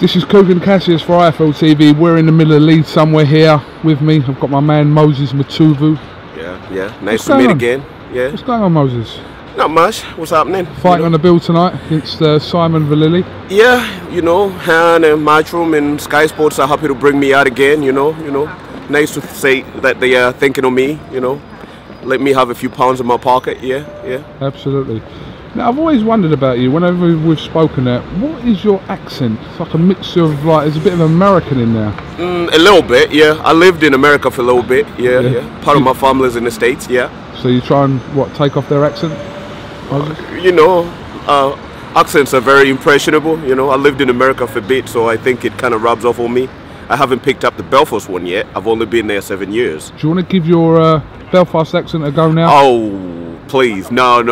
This is Kugan Cassius for IFL TV. We're in the middle of Leeds somewhere here. With me, I've got my man Moses Matovu. Yeah. Nice to meet again. Yeah. What's going on, Moses? Not much. What's happening? Fighting on the bill tonight against Simon Vallily. Yeah, you know, Han and Matchroom and Sky Sports are happy to bring me out again. You know. Nice to say that they are thinking of me. You know, let me have a few pounds in my pocket. Yeah. Absolutely. Now, I've always wondered about you, whenever we've spoken there, what is your accent? It's like a mixture of, like, there's a bit of American in there. A little bit, yeah. I lived in America for a little bit, yeah. Part of my family's in the States, yeah. So you try and, what, take off their accent? You know, accents are very impressionable, you know. I lived in America for a bit, so I think it kind of rubs off on me. I haven't picked up the Belfast one yet. I've only been there 7 years. Do you want to give your Belfast accent a go now? Oh, please. No.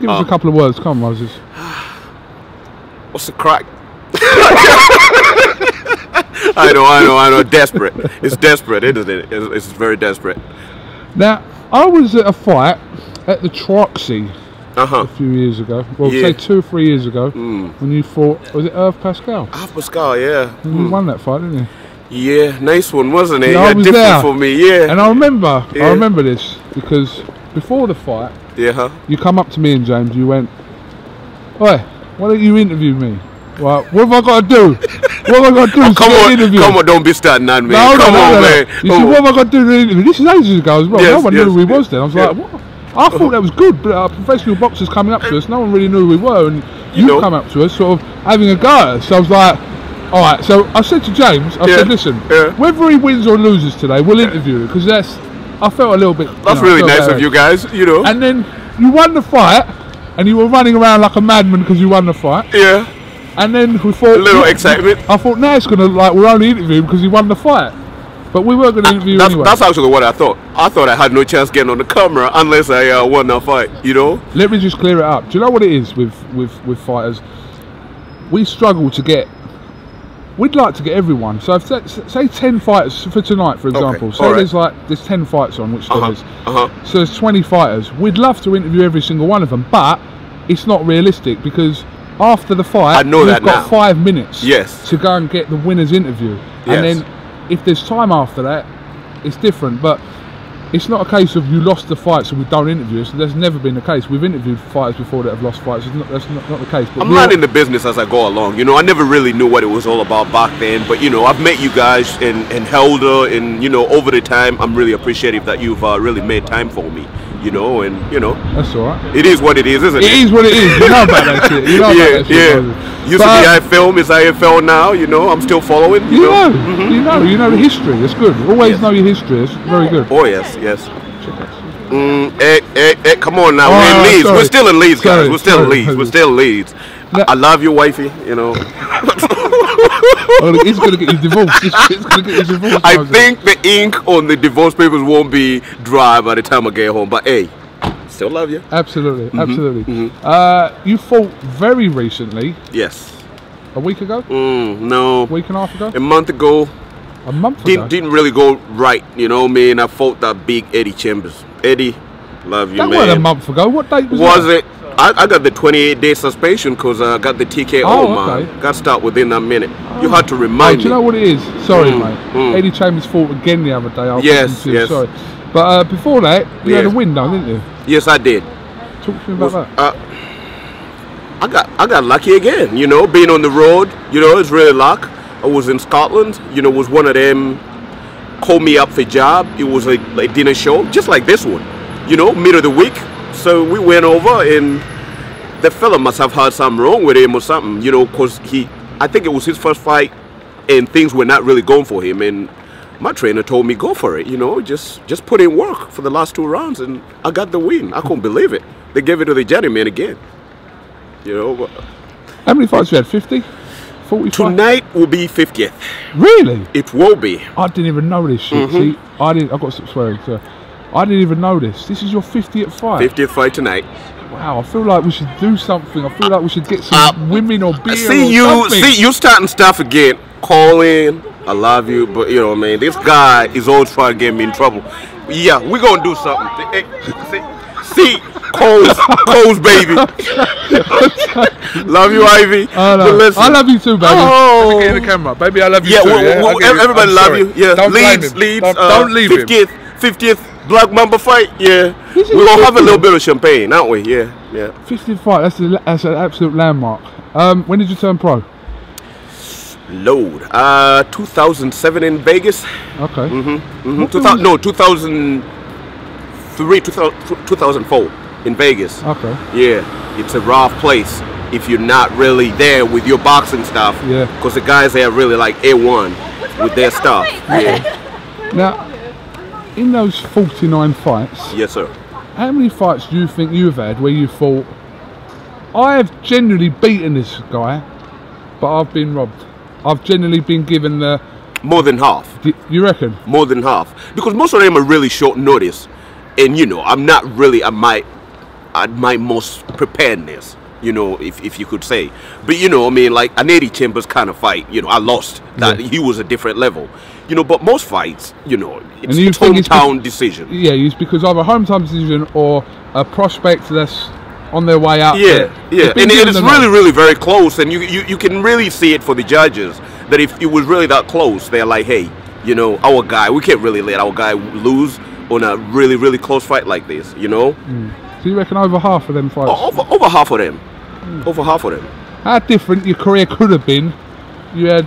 Give us a couple of words. Come on, Moses. What's the crack? I know. Desperate. It's desperate, isn't it? It's very desperate. Now, I was at a fight at the Troxy a few years ago. Well, say 2 or 3 years ago, when you fought, was it Irv Pascal? Irv Pascal, yeah. And you won that fight, didn't you? Yeah, nice one, wasn't it? Yeah, I was different there. For me, yeah. And I remember this, because before the fight, you come up to me and James, you went, "Oi, why don't you interview me? Right, what have I got to do? What have I got to do to get an interview?" Come on, don't be starting on me. No, come on, man. You said, what have I got to do to the interview? This is ages ago as well. No one knew who we was then. I was like, what? I thought that was good, but professional boxers coming up to us, no one really knew who we were, and you come up to us sort of having a go at us. So I was like, all right. So I said to James, I said, listen, whether he wins or loses today, we'll interview him, because I felt a little bit. That's really nice of you guys, you know. And then you won the fight, and you were running around like a madman because you won the fight. Yeah. And then we thought a little excitement. I thought, now it's gonna, like, we're only interviewing because he won the fight. But we were going to interview anyway. That's actually what I thought. I thought I had no chance getting on the camera unless I won that fight, you know? Let me just clear it up. Do you know what it is with fighters? We struggle to get... We'd like to get everyone. So if say 10 fighters for tonight, for example. Say there's 10 fights on, which there is. So there's 20 fighters. We'd love to interview every single one of them, but it's not realistic because after the fight, we've got 5 minutes to go and get the winner's interview. And then if there's time after that, it's different. But it's not a case of you lost the fight so we don't interview. So that's never been the case. We've interviewed fighters before that have lost fights. That's not the case. But I'm not in the business as I go along. You know, I never really knew what it was all about back then. But, you know, I've met you guys and Helder, and, you know, over the time, I'm really appreciative that you've really made time for me. You know, and, you know. That's all right. It is what it is, isn't it? It is what it is. You know about that shit. You know about that shit. Used to be IFL, is IFL now, you know. I'm still following. You know the history. It's good. Always know your history. It's very good. Oh, yes. Come on now. We're in Leeds. We're still in Leeds, guys. We're still in Leeds. I love you, wifey, you know. He's going to get you divorced. I think the ink on the divorce papers won't be dry by the time I get home. But hey, still love you. Absolutely. You fought very recently. Yes. A week ago? No. A week and a half ago? A month ago. A month ago? Didn't really go right, you know, man. I fought that big Eddie Chambers. Eddie, love you, man. That wasn't a month ago. What date was it? I got the 28-day suspension because I got the TKO, man. Got stopped within that minute. You had to remind me. Do you know what it is? Sorry, mate. Eddie Chambers fought again the other day. Yes. Sorry. But before that, you had a win though, didn't you? Yes, I did. Talk to me about that. I got lucky again, you know, being on the road, you know, it's really luck. I was in Scotland, you know, was one of them called me up for a job. It was a dinner show, just like this one, you know, mid of the week. So we went over, and the fella must have had something wrong with him or something, you know, because I think it was his first fight, and things were not really going for him. And my trainer told me, go for it, you know, just put in work for the last 2 rounds, and I got the win. I couldn't believe it. They gave it to the gentleman again, you know. How many fights you had? 50? 45? Tonight will be 50th. Really? It will be. I didn't even know this shit. See, I got to stop swearing. So I didn't even know this. This is your 50th fight. 50th fight tonight. Wow, I feel like we should do something. I feel like we should get some women or beer See you starting stuff again. Call in. I love you, but you know what I mean. This guy is always trying to get me in trouble. Yeah, we're gonna do something. See, Coles, baby. Love you, Ivy. I love you too, baby. Oh. Let me get in the camera, baby. I love you Yeah, too. everybody love you. Yeah, Don't Leeds. Don't leave him. 50th Black Mamba fight. Yeah, we're gonna have a little bit of champagne, aren't we? Yeah. 50th fight. That's an absolute landmark. When did you turn pro? Load. 2007 in Vegas. Okay. 2003, 2004 in Vegas. Okay. Yeah, it's a rough place if you're not really there with your boxing stuff. Yeah. Because the guys there are really like A1 with their stuff. Yeah. Now, in those 49 fights, Yes, sir. how many fights do you think you've had where you thought, I have genuinely beaten this guy, but I've been robbed? I've generally been given the... More than half. You reckon? More than half. Because most of them are really short notice. And, you know, I'm not really at my most preparedness, you know, if you could say. But, you know, I mean, like an Eddie Chambers kind of fight, you know, I lost. That he was a different level. You know, but most fights, you know, it's hometown decision. Yeah, it's because either a hometown decision or a prospect that's on their way out. Yeah. And it's really very close, and you can really see it for the judges that if it was really that close, they're like, hey, you know, our guy, we can't really let our guy lose on a really close fight like this, you know. So you reckon over half of them fights? Over half of them. Over half of them. How different your career could have been? You had...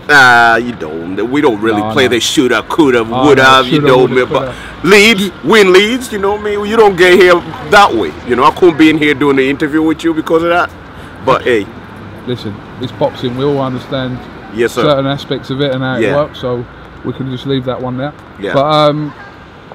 you don't. We don't really play the shoulda, coulda, woulda, you know. But Leeds, win Leeds, you know what I mean? You don't get here that way. You know, I couldn't be in here doing the interview with you because of that. But hey. Listen, it's boxing. We all understand certain aspects of it and how it works, so we can just leave that one there. Yeah. But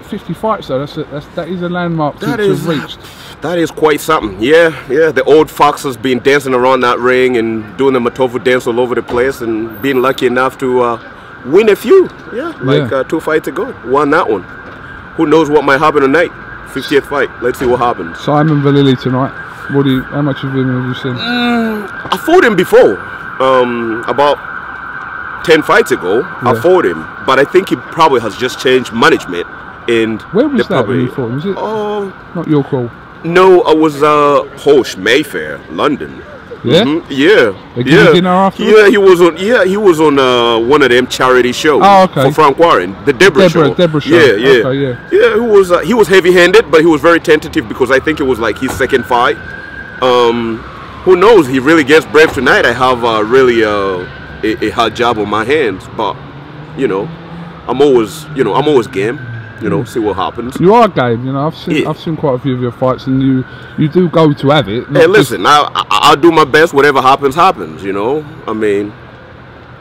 50 fights though, that is a landmark to have reached. That is quite something. Yeah. The old fox has been dancing around that ring and doing the Matovu dance all over the place and being lucky enough to win a few. Like 2 fights ago. Won that one. Who knows what might happen tonight? 50th fight. Let's see what happens. Simon Vallely tonight. How much of him have you seen? I fought him before. About 10 fights ago, I fought him. But I think he probably has just changed management. And where was that when you fought him? Was it not your call? No, I was Hosh Mayfair, London. Yeah? Yeah. Dinner afterwards? Yeah, he was on one of them charity shows for Frank Warren, the Deborah show. Deborah show. Yeah. Okay, Yeah, he was heavy-handed, but he was very tentative because I think it was like his second fight. Who knows? He really gets brave tonight. I have really a hard job on my hands, but you know, I'm always game. You know, see what happens. You are game, you know. I've seen quite a few of your fights, and you do go to have it. Hey, listen, I'll do my best. Whatever happens. You know, I mean,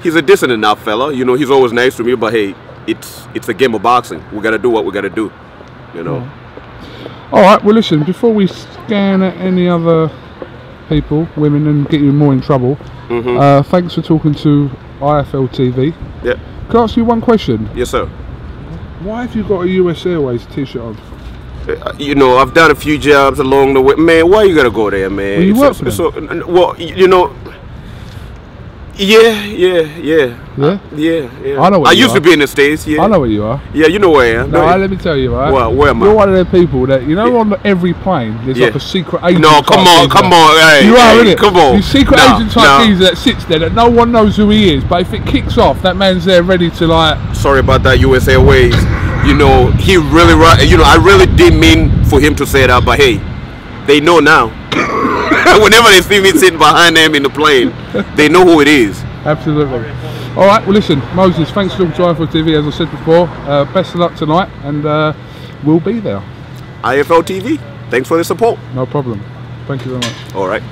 he's a decent enough fella. You know, he's always nice to me. But hey, it's a game of boxing. We gotta do what we gotta do. You know. All right. Well, listen. Before we scan at any other people, women, and get you more in trouble, thanks for talking to IFL TV. Yeah. Can I ask you one question? Yes, sir. Why have you got a US Airways t-shirt on? You know, I've done a few jobs along the way. Man, why you gotta go there, man? Well, you work for them. Well, you know, yeah. I know where I used to be in the States, I know where you are. Yeah, you know where I am. No, let me tell you, right? Well, where am I? You're one of them people that, you know, on every plane, there's like a secret agent. No, come on. Hey, you are, innit? Come on. You secret agent type geezer that sits there that no one knows who he is, but if it kicks off, that man's there ready to like... Sorry about that, US Airways. You know, he really, you know, I really didn't mean for him to say that, but hey, they know now. Whenever they see me sitting behind them in the plane, they know who it is. Absolutely. All right, well, listen, Moses, thanks for talking to IFL TV, as I said before. Best of luck tonight, and we'll be there. IFL TV, thanks for the support. No problem. Thank you very much. All right.